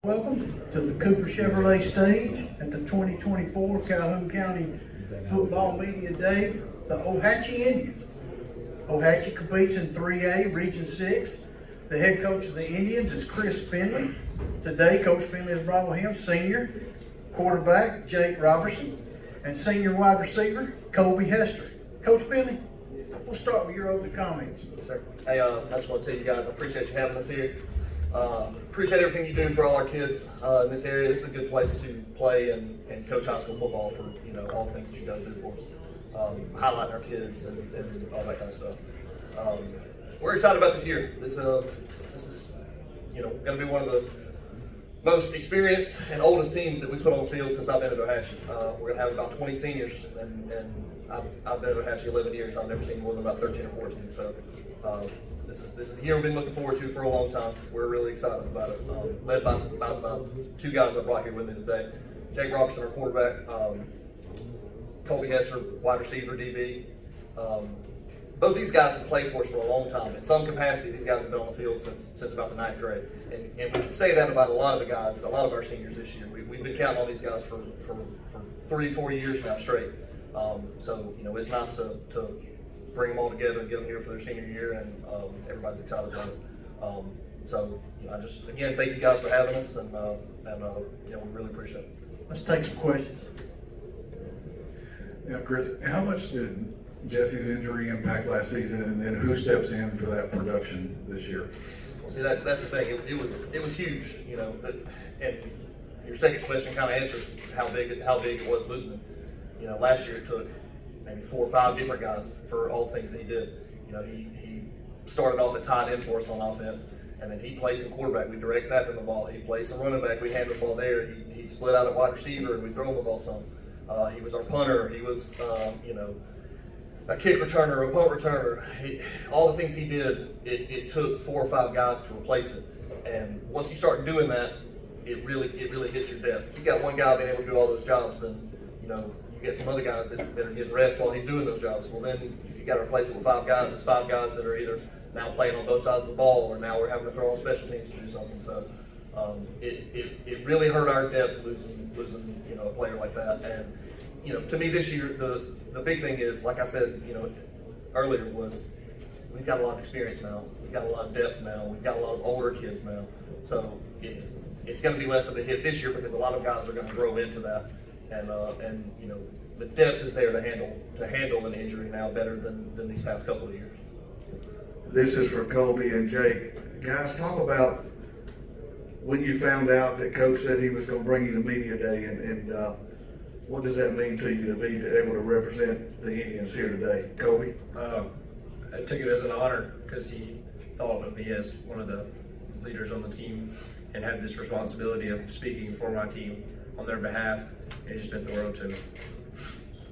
Welcome to the Cooper Chevrolet stage at the 2024 Calhoun County Football Media Day, the Ohatchee Indians. Ohatchee competes in 3A, Region 6. The head coach of the Indians is Chris Finley. Today, Coach Finley has brought with him senior quarterback Jake Robertson and senior wide receiver Colby Hester. Coach Finley, we'll start with your opening comments. Sir. Hey, I just want to tell you guys, I appreciate you having us here. Appreciate everything you do for all our kids in this area. This is a good place to play and coach high school football for all things that you guys do for us, highlighting our kids and all that kind of stuff. We're excited about this year. This is going to be one of the most experienced and oldest teams that we put on the field since I've been at Ohatchee. We're going to have about 20 seniors, and I've been at Ohatchee 11 years. I've never seen more than about 13 or 14. So. This is a year we've been looking forward to for a long time. We're really excited about it. Led by two guys I brought here with me today. Jake Robertson, our quarterback. Colby Hester, wide receiver, DB. Both these guys have played for us for a long time. In some capacity, these guys have been on the field since about the 9th grade. And we can say that about a lot of the guys, a lot of our seniors this year. We've been counting on these guys for 3-4 years now straight. So it's nice to bring them all together and get them here for their senior year, and everybody's excited about it. So I just, again, thank you guys for having us, and we really appreciate it. Let's take some questions. Yeah, Chris, how much did Jesse's injury impact last season, and then who steps in for that production this year? Well, see, that's the thing. It was huge, and your second question kind of answers how big it was losing him. Last year it took maybe 4 or 5 different guys for all the things that he did. He started off at tight end for us on offense, and then he plays some quarterback. We direct snap him the ball. He plays some running back. We hand the ball there. He split out at wide receiver, and we throw him the ball some. He was our punter. He was, a kick returner, a punt returner. All the things he did, it took 4 or 5 guys to replace it. And once you start doing that, it really hits your depth. If you got one guy being able to do all those jobs, then you get some other guys that are getting rest while he's doing those jobs. Well, then if you got to replace it with 5 guys, it's 5 guys that are either now playing on both sides of the ball, or now we're having to throw on special teams to do something. So it really hurt our depth losing a player like that. And to me this year, the big thing is, like I said earlier, was we've got a lot of experience now. We've got a lot of depth now. We've got a lot of older kids now. So it's going to be less of a hit this year because a lot of guys are going to grow into that. And the depth is there to handle an injury now better than these past couple of years. This is for Colby and Jake. Guys, talk about when you found out that Coach said he was going to bring you to media day, and what does that mean to you to be able to represent the Indians here today, Colby? I took it as an honor because he thought of me as one of the leaders on the team and had this responsibility of speaking for my team on their behalf. It just meant the world to me.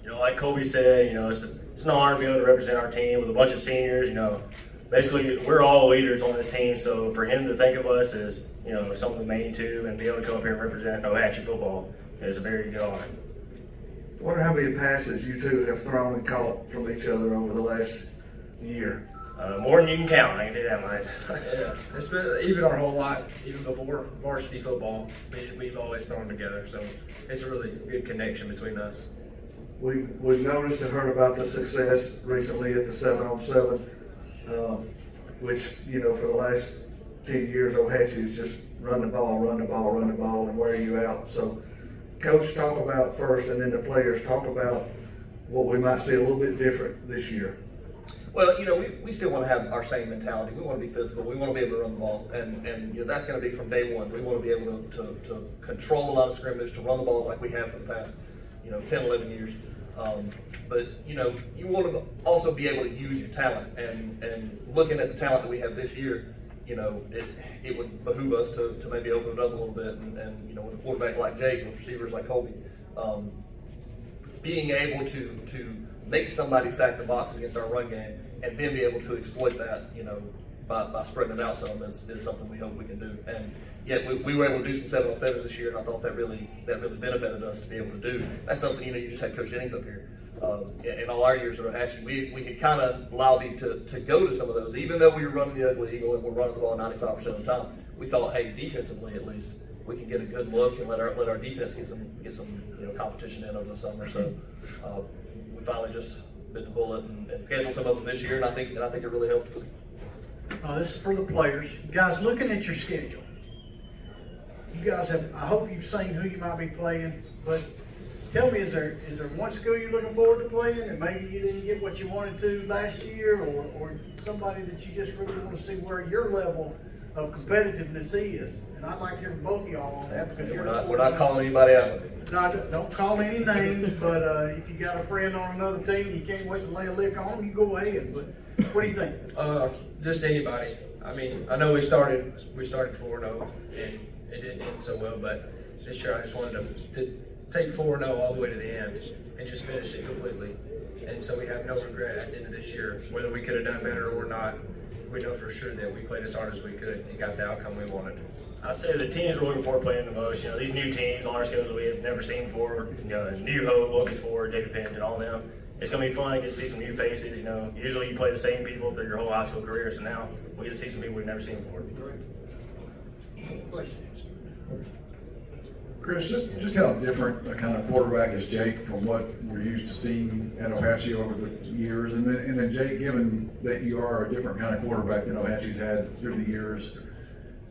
Like Colby said, it's an honor to be able to represent our team with a bunch of seniors. Basically we're all leaders on this team, so for him to think of us as, something to mean to and be able to come up here and represent Ohatchee football is a very good honor. I wonder how many passes you two have thrown and caught from each other over the last year. More than you can count, I can do that much. Yeah, it's been, even our whole life, even before varsity football, we've always thrown together. So it's a really good connection between us. We've noticed and heard about the success recently at the 7-on-7, which for the last 10 years Ohatchee is just run the ball, and wear you out. So, Coach, talk about first, and then the players talk about what we might see a little bit different this year. Well, we still want to have our same mentality. We want to be physical. We want to be able to run the ball, and that's going to be from day one. We want to be able to control the line of scrimmage, to run the ball like we have for the past 10, 11 years. But you want to also be able to use your talent, and looking at the talent that we have this year, it would behoove us to maybe open it up a little bit, and with a quarterback like Jake, with receivers like Colby, being able to make somebody sack the box against our run game, and then be able to exploit that, by spreading it out some is something we hope we can do. And yet we were able to do some 7-on-7s this year, and I thought that really benefited us to be able to do. That's something you just had Coach Jennings up here. In all our years at Ohatchee, we could kind of lobby to go to some of those, even though we were running the ugly eagle and we're running the ball 95% of the time. We thought, hey, defensively at least, we can get a good look and let our defense get some competition in over the summer. So we finally just bit the bullet and scheduled some of them this year, and I think it really helped. This is for the players. Guys, looking at your schedule, you guys have, I hope you've seen who you might be playing, but tell me, is there one school you're looking forward to playing and maybe you didn't get what you wanted to last year, or somebody that you just really want to see where your level of competitiveness is? And I'd like to hear from both of y'all on that, because We're not calling anybody out. don't call any names, but if you got a friend on another team and you can't wait to lay a lick on them, you go ahead. But what do you think? Just anybody. I mean, I know we started 4-0 and it didn't end so well, but this year I just wanted to take 4-0 all the way to the end and just finish it completely. And so we have no regret at the end of this year, whether we could have done better or not. We know for sure that we played as hard as we could and got the outcome we wanted. I'd say the teams we're looking forward to playing the most, these new teams on our schedules we have never seen before, New Hope, Wilkes Ford, David Penn, and all them. It's going to be fun to get to see some new faces, Usually you play the same people through your whole high school career, so now we get to see some people we've never seen before. Questions? Chris, just how different a kind of quarterback is Jake from what we're used to seeing at Ohatchee over the years, and then Jake, given that you are a different kind of quarterback than Ohatchee's had through the years,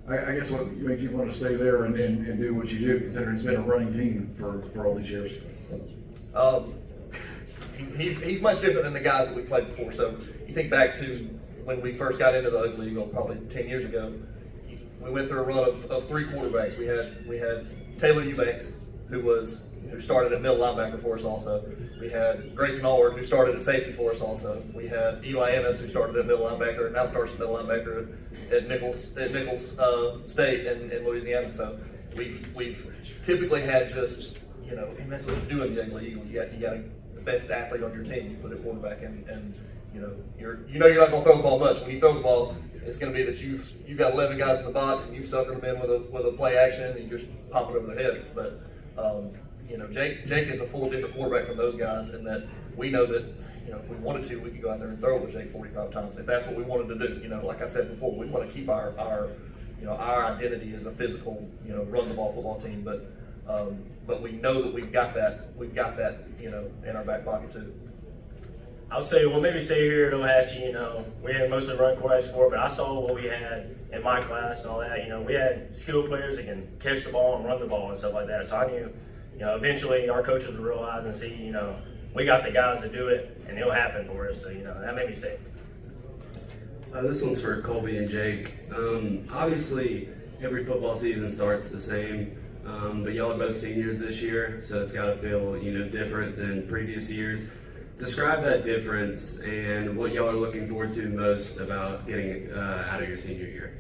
I guess what makes you want to stay there and do what you do, considering it's been a running team for all these years? He's much different than the guys that we played before. So you think back to when we first got into the Ugly League, probably 10 years ago. We went through a run of 3 quarterbacks. We had Taylor Eubanks, who started at middle linebacker for us also. We had Grayson Allward, who started at safety for us also. We had Eli Ennis, who started at middle linebacker and now starts at middle linebacker at Nichols State in Louisiana. So we've typically had just, and that's what you do in the Ugly Eagle. You got the best athlete on your team. You put a quarterback in, and you're not going to throw the ball much. When you throw the ball, it's going to be that you've got 11 guys in the box and you've suckered them in with a play action and you just pop it over their head. But Jake is a full different quarterback from those guys, in that we know that if we wanted to, we could go out there and throw with Jake 45 times if that's what we wanted to do. Like I said before, we want to keep our identity as a physical run the ball football team, but we know that we've got that in our back pocket too. I'll say, well, maybe stay here at Ohatchee, we had mostly run quarterbacks before, but I saw what we had in my class and all that. We had skilled players that can catch the ball and run the ball and stuff like that. So I knew, eventually our coaches would realize and see, we got the guys to do it and it'll happen for us. So, that made me stay. This one's for Colby and Jake. Obviously, every football season starts the same, but y'all are both seniors this year, so it's got to feel, different than previous years. Describe that difference and what y'all are looking forward to most about getting out of your senior year.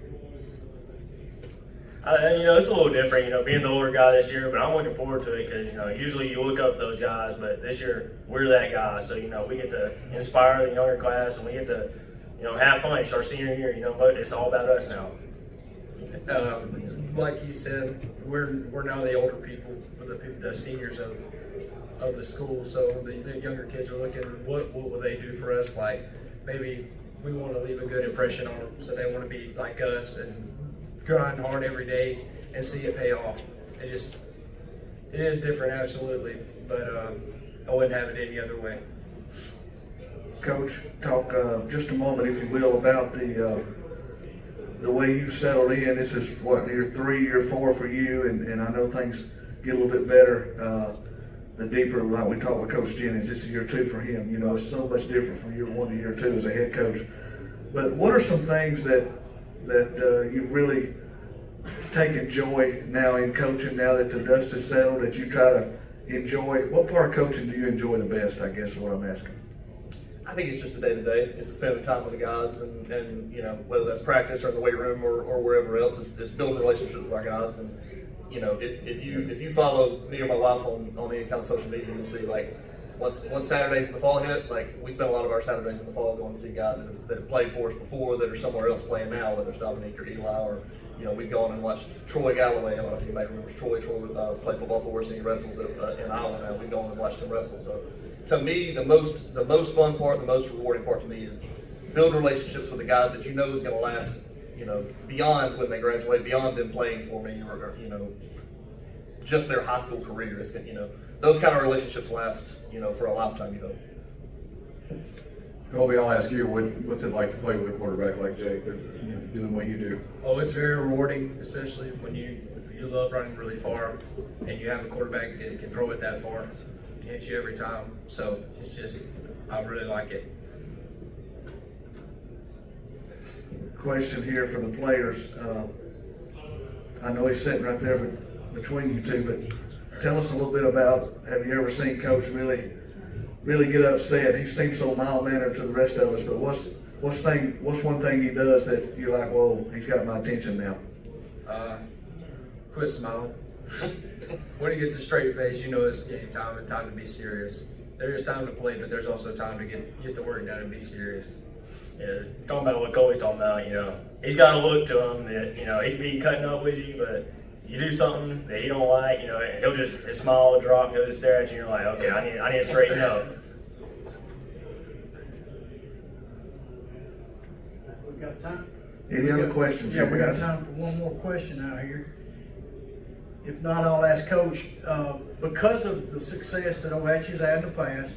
It's a little different, being the older guy this year, but I'm looking forward to it because, usually you look up those guys, but this year we're that guy. So, we get to inspire the younger class and we get to, have fun. It's our senior year, but it's all about us now. Like you said, we're now the older people, the seniors of the school, so the younger kids are looking, what will they do for us? Like, maybe we want to leave a good impression on them, so they want to be like us and grind hard every day and see it pay off. It is different, absolutely, but I wouldn't have it any other way. Coach, talk just a moment, if you will, about the way you've settled in. This is year 3, year 4 for you, and I know things get a little bit better. The deeper, like we talked with Coach Jennings, this is year 2 for him. It's so much different from year 1 to year 2 as a head coach. But what are some things that you've really taken joy now in coaching, now that the dust is settled, that you try to enjoy? What part of coaching do you enjoy the best, I guess is what I'm asking? I think it's just the day-to-day. It's the spending time with the guys, and whether that's practice or in the weight room or wherever else, it's building relationships with our guys. And if you follow me or my wife on any kind of social media, you'll see, like, once Saturdays in the fall hit, like, we spend a lot of our Saturdays in the fall going to see guys that have played for us before, that are somewhere else playing now, whether it's Dominique or Eli, or we've gone and watched Troy Galloway. I don't know if anybody remembers Troy. Troy played football for us, and he wrestles in Iowa now. We've gone and watched him wrestle. So to me, the most fun part, the most rewarding part to me is building relationships with the guys that is going to last you know, beyond when they graduate, beyond them playing for me or you know, just their high school career. It's, you know, those kind of relationships last, you know, for a lifetime, you hope. Colby, I'll ask you, what's it like to play with a quarterback like Jake, that, you know, doing what you do? Oh, it's very rewarding, especially when you love running really far and you have a quarterback that can throw it that far and hit you every time. So it's just, I really like it. Question here for the players. I know he's sitting right there between you two, but tell us a little bit about, have you ever seen Coach really get upset? He seems so mild-mannered to the rest of us, but what's one thing he does that you're like, whoa, he's got my attention now? Quit smiling. When he gets a straight face, you know it's game time and time to be serious. There is time to play, but there's also time to get the work done and be serious. Yeah, talking about what Colby's talking about, you know, he's got a look to him that, you know, he can be cutting up with you, but you do something that he don't like, you know, he'll just, his smile will drop, he'll just stare at you, and you're like, okay, I need to straighten up. We got time? Any other questions Yeah, here, we got guys? time for one more question out here. If not, I'll ask Coach, because of the success that Ohatchee's had in the past,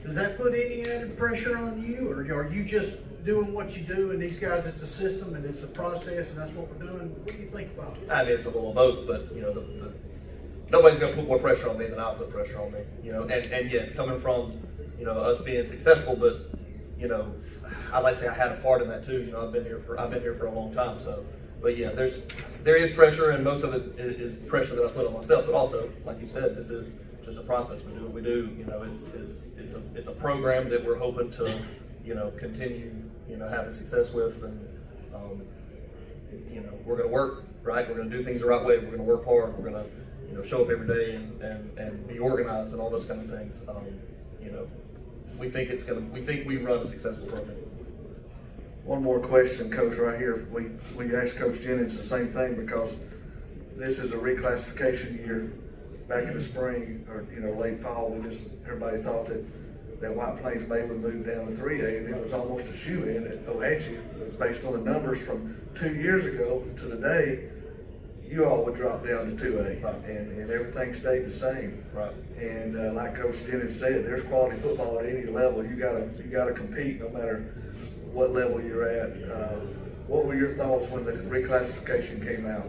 does that put any added pressure on you, or are you just doing what you do and these guys, it's a system and it's a process and that's what we're doing? What do you think about it? I mean, it's a little of both, but you know, nobody's going to put more pressure on me than I'll put pressure on me. You know, and yes, coming from, you know, us being successful, but you know, I like to say I had a part in that too. You know, I've been here for a long time, so. But yeah, there is pressure, and most of it is pressure that I put on myself. But also, like you said, this is just a process. We do what we do. You know, it's a program that we're hoping to, you know, continue, you know, having success with, and you know, we're going to work right. We're going to do things the right way. We're going to work hard. We're going to, you know, show up every day and be organized and all those kind of things. You know, we think we run a successful program. One more question, Coach, right here. We asked Coach Jennings the same thing because this is a reclassification year. Back in the spring or, you know, late fall, everybody thought that White Plains Bay would move down to 3A, and it was almost a shoe-in at Ohatchee. Based on the numbers from 2 years ago to today, you all would drop down to 2A, right. and everything stayed the same. Right. And like Coach Jennings said, there's quality football at any level. You gotta compete no matter what level you're at. What were your thoughts when the reclassification came out?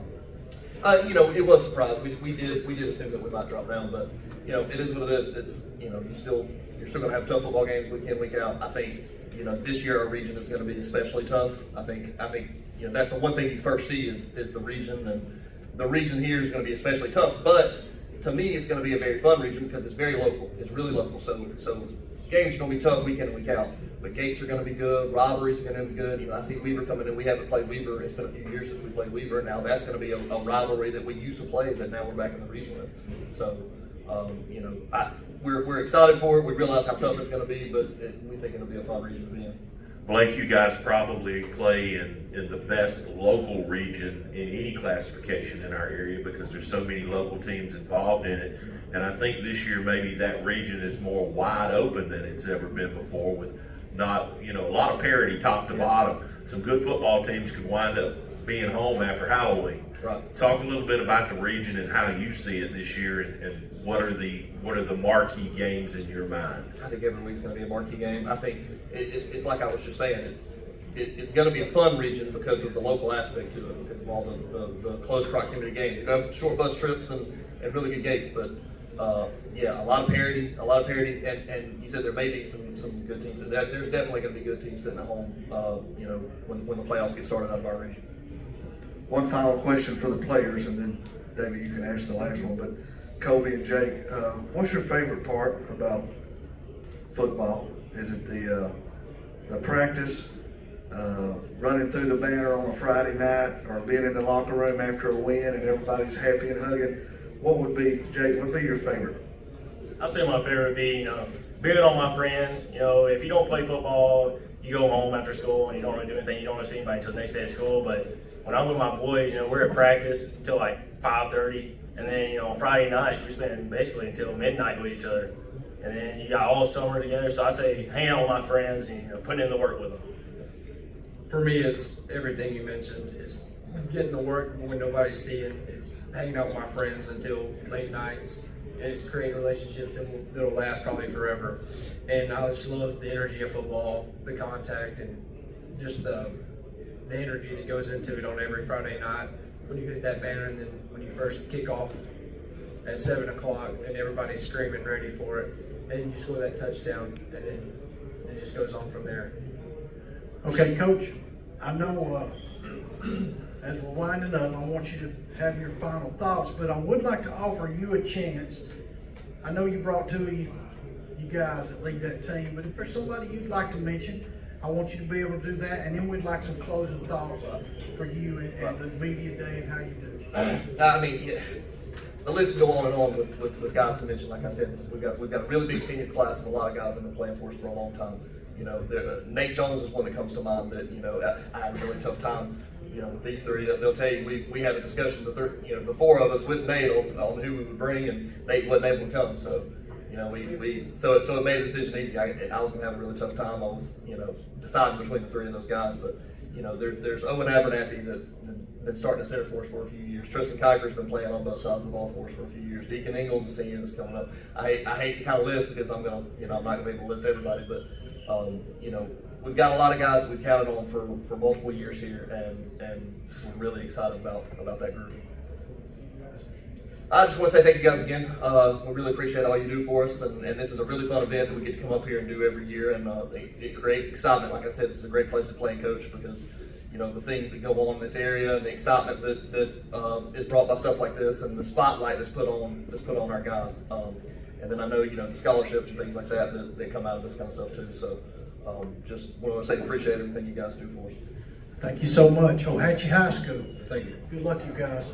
You know, it was a surprise. We did assume that we might drop down, but you know, it is what it is. It's, you know, you're still going to have tough football games week in, week out. I think, you know, this year our region is going to be especially tough. I think you know, that's the one thing you first see is the region, and the region here is going to be especially tough. But to me, it's going to be a very fun region because it's very local. It's really local. So games are going to be tough week in and week out. But gates are going to be good. Rivalries are going to be good. You know, I see Weaver coming in. We haven't played Weaver. It's been a few years since we played Weaver. Now that's going to be a rivalry that we used to play, but now we're back in the region with. So, you know, we're excited for it. We realize how tough it's going to be, but we think it'll be a fun region to be in. Blake, you guys probably play in the best local region in any classification in our area because there's so many local teams involved in it. And I think this year maybe that region is more wide open than it's ever been before, with not, you know, a lot of parity top to bottom. Some good football teams could wind up being home after Halloween. Right. Talk a little bit about the region and how you see it this year, and what are the marquee games in your mind? I think every week's going to be a marquee game. I think it's like I was just saying. It's going to be a fun region because of the local aspect to it, because of all the close proximity games. You have short bus trips and really good gates, but yeah, a lot of parity, and you said there may be some good teams. There's definitely going to be good teams sitting at home. You know, when the playoffs get started out of our region. One final question for the players, and then David, you can ask the last one. But Colby and Jake, what's your favorite part about football? Is it the practice, running through the banner on a Friday night, or being in the locker room after a win and everybody's happy and hugging? What would be, Jake, what would be your favorite? I'd say my favorite would be, you know, being with all my friends. You know, if you don't play football, you go home after school and you don't really do anything. You don't want to see anybody until the next day at school. But when I'm with my boys, you know, we're at practice until like 5:30, and then, you know, on Friday nights we spend basically until midnight with each other. And then you got all summer together. So I say hang out with my friends and, you know, putting in the work with them. for me, it's everything you mentioned. It's getting to work when nobody's seeing. It's hanging out with my friends until late nights. And it's creating relationships that'll last probably forever. And I just love the energy of football, the contact, and just the energy that goes into it on every Friday night. When you hit that banner, and then when you first kick off at 7 o'clock, and everybody's screaming ready for it, and you score that touchdown, and then it just goes on from there. Okay, Coach, I know as we're winding up, I want you to have your final thoughts, but I would like to offer you a chance. I know you brought two of you guys that lead that team, but if there's somebody you'd like to mention, I want you to be able to do that, and then we'd like some closing thoughts for you and the media day and how you do it. I mean, yeah, the list can go on and on with guys to mention. Like I said, we've got a really big senior class and a lot of guys that have been playing for us for a long time. You know, Nate Jones is one that comes to mind that, you know, I had a really tough time, you know, with these three. They'll tell you, we had a discussion, the four of us with Nate on who we would bring, and Nate wasn't able to come. So, you know, so it made the decision easy. I was going to have a really tough time. I was, you know, deciding between the three of those guys. But, you know, there's Owen Abernathy that's been starting to center for us for a few years. Tristan Kiger's been playing on both sides of the ball for us for a few years. Deacon Ingles, a senior, that's coming up. I hate to kind of list because I'm not going to be able to list everybody, but you know, we've got a lot of guys that we've counted on for multiple years here, and we're really excited about that group. I just want to say thank you guys again. We really appreciate all you do for us, and this is a really fun event that we get to come up here and do every year, and it creates excitement. Like I said, this is a great place to play and coach because, you know, the things that go on in this area and the excitement that is brought by stuff like this, and the spotlight that's put on our guys. And then I know, you know, the scholarships and things like that come out of this kind of stuff too. So just want to say appreciate everything you guys do for us. Thank you so much. Ohatchee High School. Thank you. Good luck, you guys.